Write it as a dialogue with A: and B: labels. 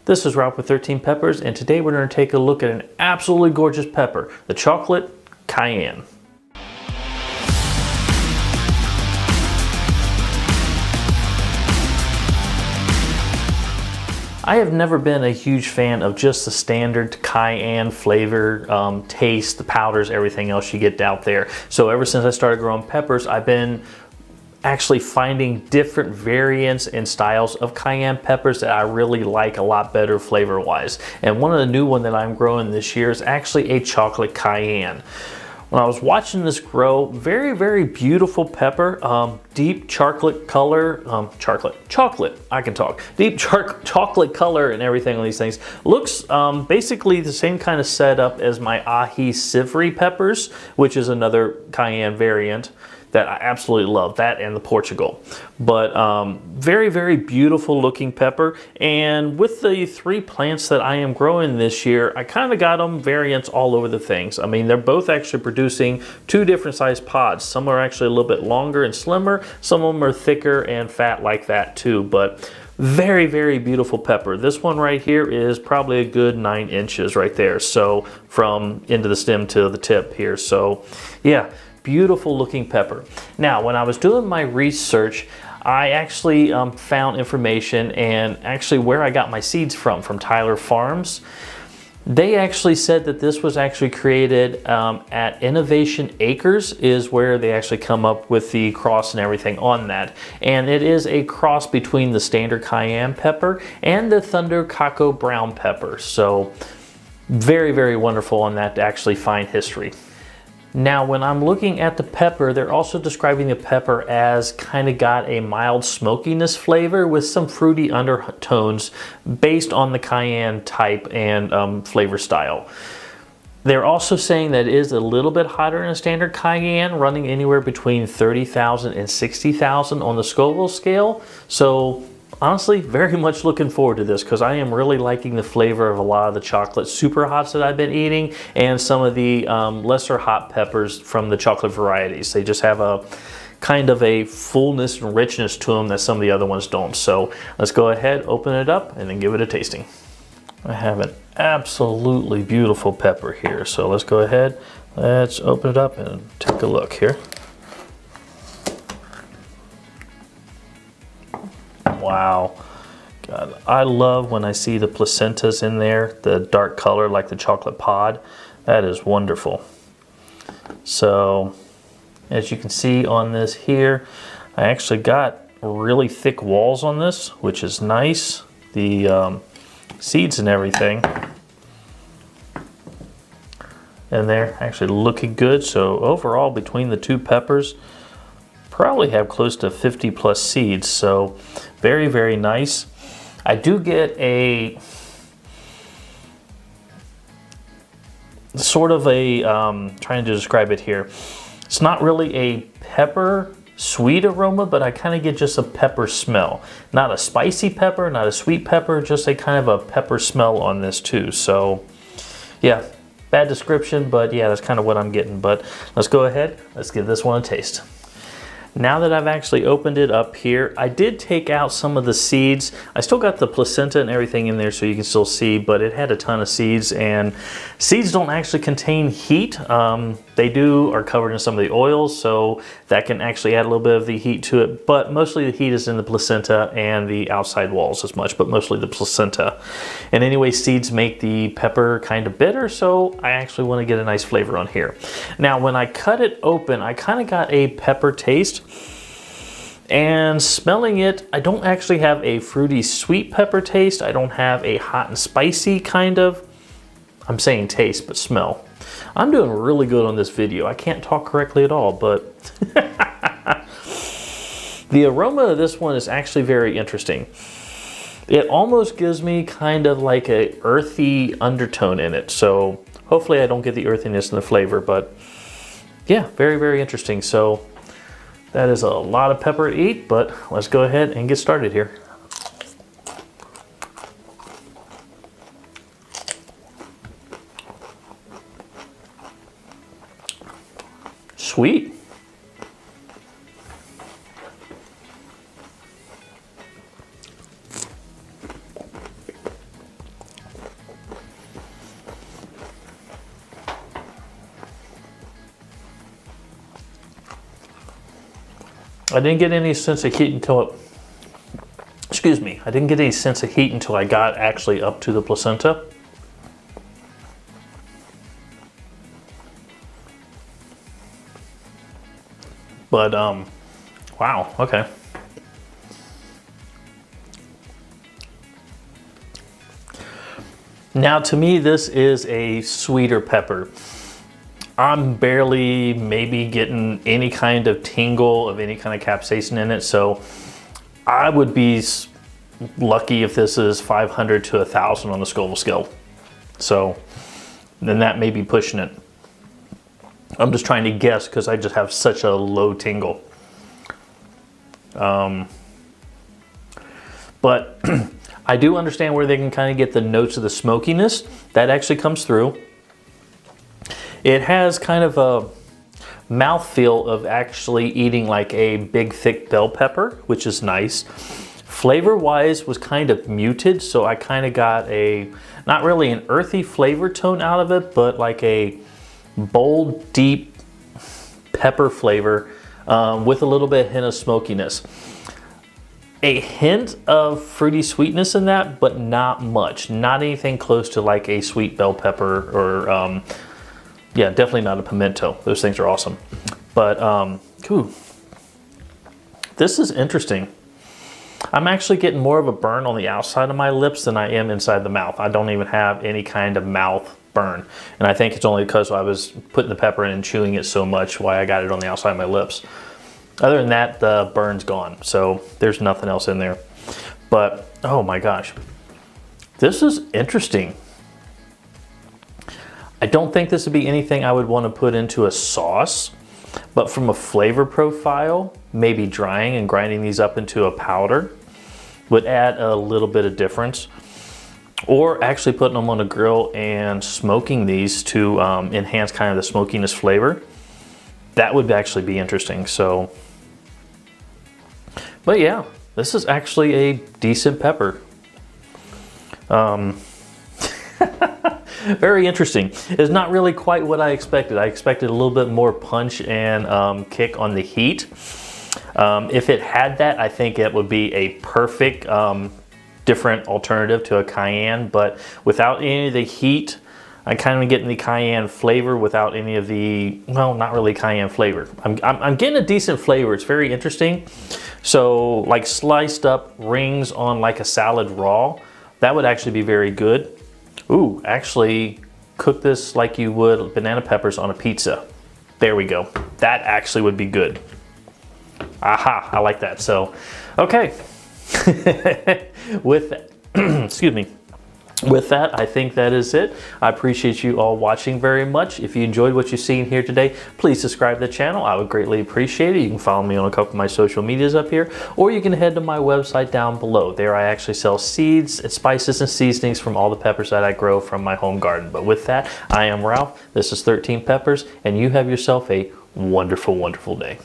A: This is Rob with 13 Peppers, and today we're going to take a look at an absolutely gorgeous pepper, the chocolate Cayenne. I have never been a huge fan of just the standard Cayenne flavor, taste, the powders, everything else you get out there. So ever since I started growing peppers, I've been actually finding different variants and styles of cayenne peppers that I really like a lot better flavor wise. And one of the new one that I'm growing this year is actually a chocolate cayenne. When I was watching this grow, very beautiful pepper, deep chocolate color, chocolate, I can talk. Deep chocolate color and everything on these things. Looks basically the same kind of setup as my ahi savory peppers, which is another cayenne variant that I absolutely love, that and the Portugal. But very beautiful looking pepper. And with the 3 plants that I am growing this year, I kind of got them variants all over the things. I mean, they're both actually producing 2 different size pods. Some are actually a little bit longer and slimmer. Some of them are thicker and fat like that too. But very beautiful pepper. This one right here is probably a good 9 inches right there. So from into the stem to the tip here. So yeah, beautiful looking pepper. Now, when I was doing my research, I actually found information and actually where I got my seeds from Tyler Farms. They actually said that this was actually created at Innovation Acres is where they actually come up with the cross and everything on that. And it is a cross between the standard cayenne pepper and the Thunder Cocoa brown pepper. So very wonderful on that to actually find history. Now, when I'm looking at the pepper, they're also describing the pepper as kind of got a mild smokiness flavor with some fruity undertones based on the cayenne type and flavor style. They're also saying that it is a little bit hotter than a standard cayenne, running anywhere between 30,000 and 60,000 on the Scoville scale. So honestly, very much looking forward to this because I am really liking the flavor of a lot of the chocolate super hots that I've been eating and some of the lesser hot peppers from the chocolate varieties. They just have a kind of a fullness and richness to them that some of the other ones don't. So let's go ahead, open it up, and then give it a tasting. I have an absolutely beautiful pepper here. So let's go ahead, let's open it up and take a look here. Wow, God, I love when I see the placentas in there, the dark color like the chocolate pod. That is wonderful. So, as you can see on this here, I actually got really thick walls on this, which is nice. The seeds and everything. And they're actually looking good. So overall, between the 2 peppers, probably have close to 50 plus seeds, so very nice. I do get a sort of a trying to describe it here. It's not really a pepper sweet aroma, but I kind of get just a pepper smell. Not a spicy pepper, not a sweet pepper, just a kind of a pepper smell on this too. So yeah, bad description, but yeah, that's kind of what I'm getting. But let's go ahead, let's give this one a taste. Now that I've actually opened it up here, I did take out some of the seeds. I still got the placenta and everything in there so you can still see, but it had a ton of seeds, and seeds don't actually contain heat. They are covered in some of the oils, so that can actually add a little bit of the heat to it, but mostly the heat is in the placenta and the outside walls as much, but mostly the placenta. And anyway, seeds make the pepper kind of bitter, so I actually want to get a nice flavor on here. Now, when I cut it open, I kind of got a pepper taste. And smelling it, I don't actually have a fruity sweet pepper taste. I don't have a hot and spicy kind of, I'm saying taste, but smell. I'm doing really good on this video. I can't talk correctly at all, but the aroma of this one is actually very interesting. It almost gives me kind of like a earthy undertone in it. So hopefully I don't get the earthiness in the flavor, but yeah, very interesting. So that is a lot of pepper to eat, but let's go ahead and get started here. Sweet. I didn't get any sense of heat until it, excuse me, I didn't get any sense of heat until I got actually up to the placenta. But, wow, okay. Now, to me, this is a sweeter pepper. I'm barely maybe getting any kind of tingle of any kind of capsaicin in it, so I would be lucky if this is 500 to 1,000 on the Scoville scale. So then that may be pushing it. I'm just trying to guess because I just have such a low tingle. But I do understand where they can kind of get the notes of the smokiness. That actually comes through. It has kind of a mouthfeel of actually eating like a big thick bell pepper, which is nice. Flavor wise was kind of muted, so I kind of got a, not really an earthy flavor tone out of it, but like a bold, deep pepper flavor with a little bit hint of smokiness. A hint of fruity sweetness in that, but not much. Not anything close to like a sweet bell pepper or, yeah, definitely not a pimento. Those things are awesome. But, ooh, this is interesting. I'm actually getting more of a burn on the outside of my lips than I am inside the mouth. I don't even have any kind of mouth burn. And I think it's only because I was putting the pepper in and chewing it so much why I got it on the outside of my lips. Other than that, the burn's gone. So there's nothing else in there. But, oh my gosh. This is interesting. I don't think this would be anything I would want to put into a sauce. But from a flavor profile, maybe drying and grinding these up into a powder would add a little bit of difference. Or actually putting them on a grill and smoking these to enhance kind of the smokiness flavor. That would actually be interesting. So, but yeah, this is actually a decent pepper. Very interesting. It's not really quite what I expected. I expected a little bit more punch and kick on the heat. If it had that, I think it would be a perfect different alternative to a cayenne, but without any of the heat, I'm kind of getting the cayenne flavor without any of the, well, not really cayenne flavor. I'm getting a decent flavor. It's very interesting. So like sliced up rings on like a salad raw, that would actually be very good. Ooh, actually cook this like you would banana peppers on a pizza. There we go. That actually would be good. Aha, I like that. So, okay. With excuse me. With that, I think that is it. I appreciate you all watching very much. If you enjoyed what you've seen here today, please subscribe to the channel. I would greatly appreciate it. You can follow me on a couple of my social medias up here, or you can head to my website down below. There I actually sell seeds and spices and seasonings from all the peppers that I grow from my home garden. But with that, I am Ralph. This is 13 Peppers, and you have yourself a wonderful, wonderful day.